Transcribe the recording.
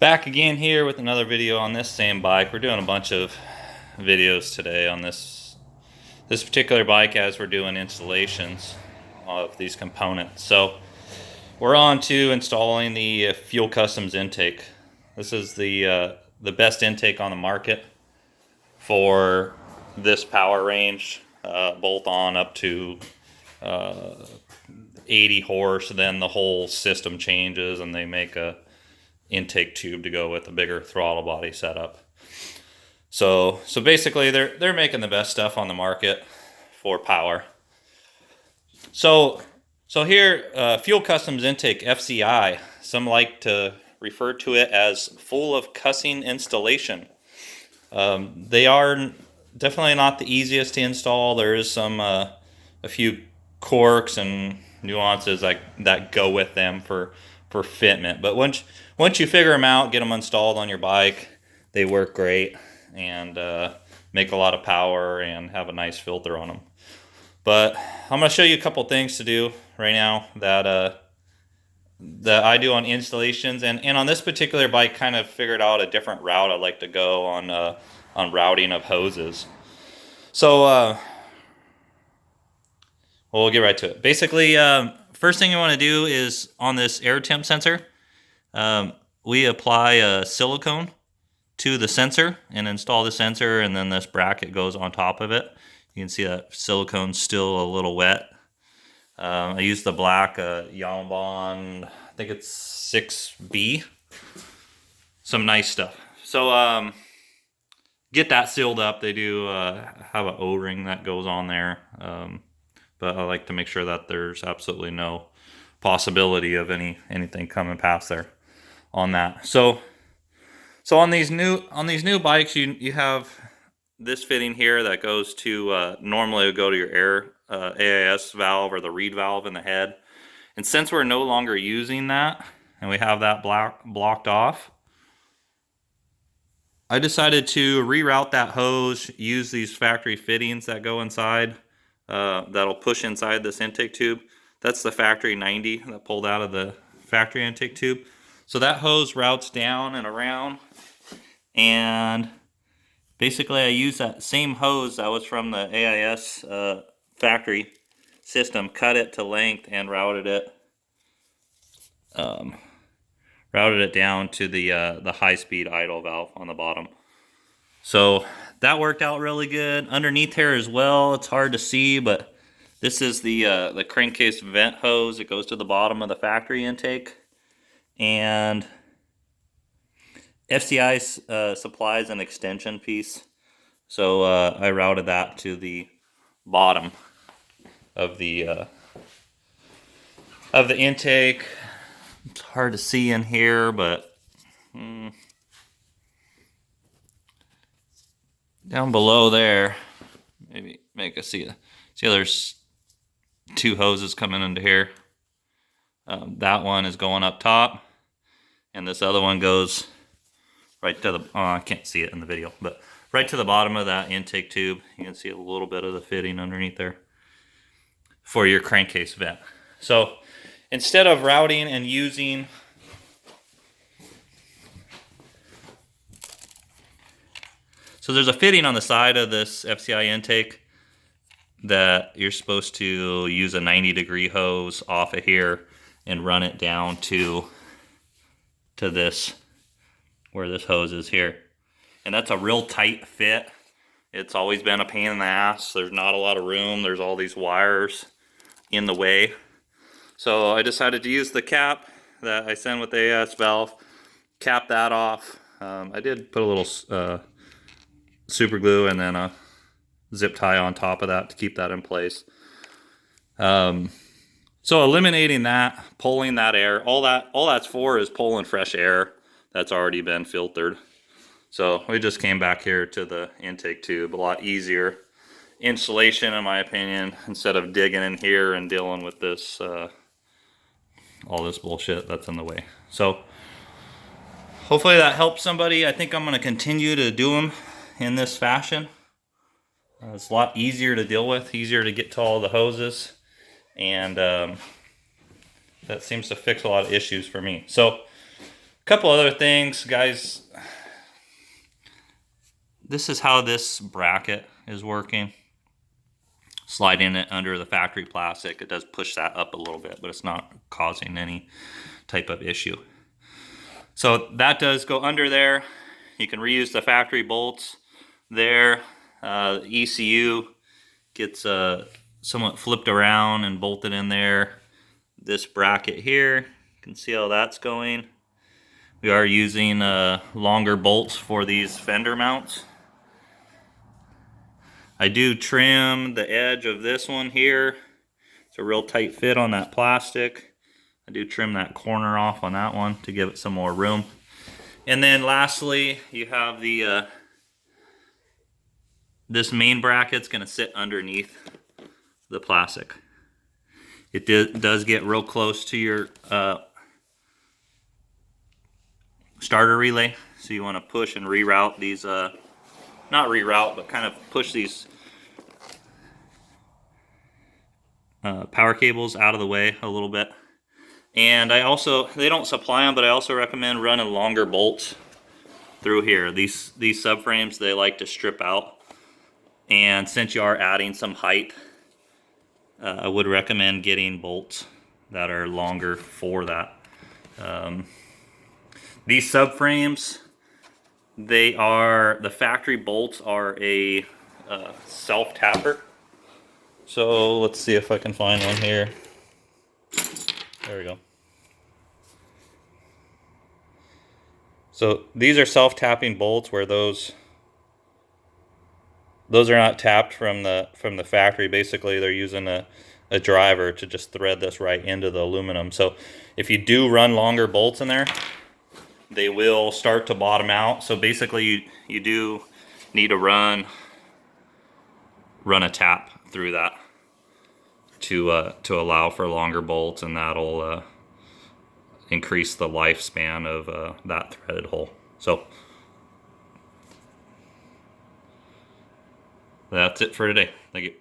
Back again here with another video on this same bike. We're doing a bunch of videos today on this particular bike as we're doing installations of these components. So we're on to installing the Fuel Customs intake. This is the best intake on the market for this power range, bolt on up to 80 horse. Then the whole system changes and they make a intake tube to go with a bigger throttle body setup. So basically they're making the best stuff on the market for power. So here, Fuel Customs Intake, FCI, some like to refer to it as full of cussing installation. They are definitely not the easiest to install. There is some a few quirks and nuances that go with them for fitment, but once you figure them out, get them installed on your bike, they work great and make a lot of power and have a nice filter on them. But I'm going to show you a couple things to do right now that I do on installations, and on this particular bike kind of figured out a different route I like to go on routing of hoses. So we'll get right to it. Basically, first thing you want to do is on this air temp sensor, we apply a silicone to the sensor and install the sensor, and then this bracket goes on top of it. You can see that silicone's still a little wet. I use the black Yamaha, I think it's 6B. Some nice stuff. So get that sealed up. They do have an O-ring that goes on there. But I like to make sure that there's absolutely no possibility of anything coming past there on that. So on these new bikes, you have this fitting here that goes to normally it would go to your air AIS valve or the reed valve in the head. And since we're no longer using that and we have that blocked off, I decided to reroute that hose, use these factory fittings that go inside. That'll push inside this intake tube. That's the factory 90 that pulled out of the factory intake tube. So that hose routes down and around, and basically I use that same hose that was from the AIS factory system, cut it to length and routed it down to the high-speed idle valve on the bottom. So that worked out really good. Underneath here as well, it's hard to see, but this is the crankcase vent hose. It goes to the bottom of the factory intake, and FCI supplies an extension piece. So I routed that to the bottom of the intake. It's hard to see in here, but down below there, maybe make us see there's two hoses coming into here. That one is going up top, and this other one goes right to the, I can't see it in the video, but right to the bottom of that intake tube. You can see a little bit of the fitting underneath there for your crankcase vent. So instead of routing and using so there's a fitting on the side of this FCI intake that you're supposed to use a 90-degree hose off of here and run it down to this, where this hose is here. And that's a real tight fit. It's always been a pain in the ass. There's not a lot of room. There's all these wires in the way. So I decided to use the cap that I sent with the AIS valve, cap that off. I did put a little super glue and then a zip tie on top of that to keep that in place. So eliminating that, pulling that air, all that's for is pulling fresh air that's already been filtered. So we just came back here to the intake tube. A lot easier installation in my opinion, instead of digging in here and dealing with this all this bullshit that's in the way. So hopefully that helps somebody. I think I'm going to continue to do them in this fashion. It's a lot easier to deal with, easier to get to all the hoses, and that seems to fix a lot of issues for me. So couple other things, guys. This is how this bracket is working. Sliding it under the factory plastic, it does push that up a little bit, but it's not causing any type of issue. So that does go under there. You can reuse the factory bolts there. ECU gets somewhat flipped around and bolted in there. This bracket here, you can see how that's going. We are using longer bolts for these fender mounts. I do trim the edge of this one here. It's a real tight fit on that plastic. I do trim that corner off on that one to give it some more room. And then lastly, you have the this main bracket's going to sit underneath the plastic. It does get real close to your starter relay, so you want to push and reroute these, not reroute, but kind of push these power cables out of the way a little bit. And I also, they don't supply them, but I also recommend running longer bolts through here. These subframes, they like to strip out. And since you are adding some height, I would recommend getting bolts that are longer for that. These subframes, the factory bolts are a self-tapper. So let's see if I can find one here. There we go. So these are self-tapping bolts where those are not tapped from the factory. Basically, they're using a driver to just thread this right into the aluminum. So if you do run longer bolts in there, they will start to bottom out. So basically, you do need to run a tap through that to allow for longer bolts, and that'll increase the lifespan of that threaded hole. So that's it for today. Thank you.